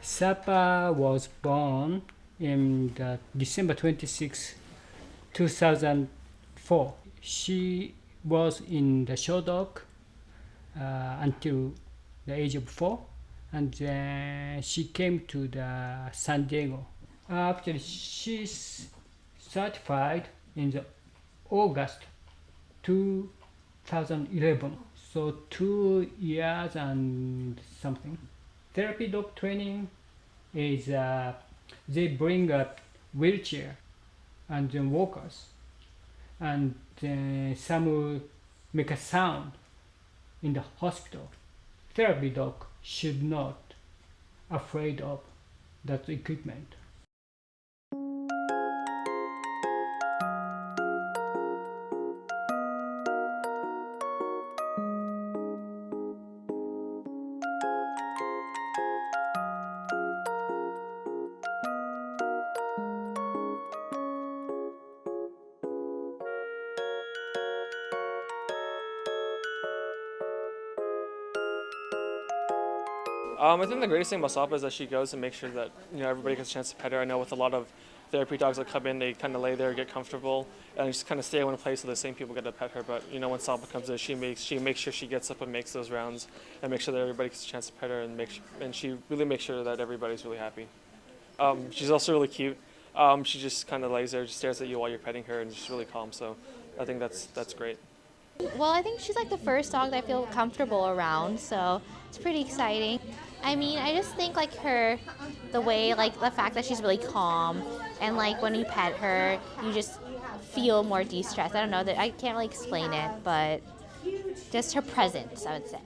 Sapa was born in December 26, 2004. She was in the show dog until the age of 4, and then she came to the San Diego. Actually, she's certified in the August 2011, so 2 years and something. Therapy dog training is they bring a wheelchair and then walkers, and some will make a sound in the hospital. Therapy dog should not afraid of that equipment. I think the greatest thing about Sapa is that she goes and makes sure that everybody gets a chance to pet her. I know with a lot of therapy dogs that come in, they kind of lay there, get comfortable, and just kind of stay in one place so the same people get to pet her. But when Sapa comes in, she makes sure she gets up and makes those rounds and makes sure that everybody gets a chance to pet her, and she really makes sure that everybody's really happy. She's also really cute. She just kind of lays there, just stares at you while you're petting her, and just really calm. So I think that's great. Well, I think she's like the first dog that I feel comfortable around, so it's pretty exciting. I mean, I just think like the way, like the fact that she's really calm, and like when you pet her, you just feel more de-stressed. I don't know, that I can't really explain it, but just her presence, I would say.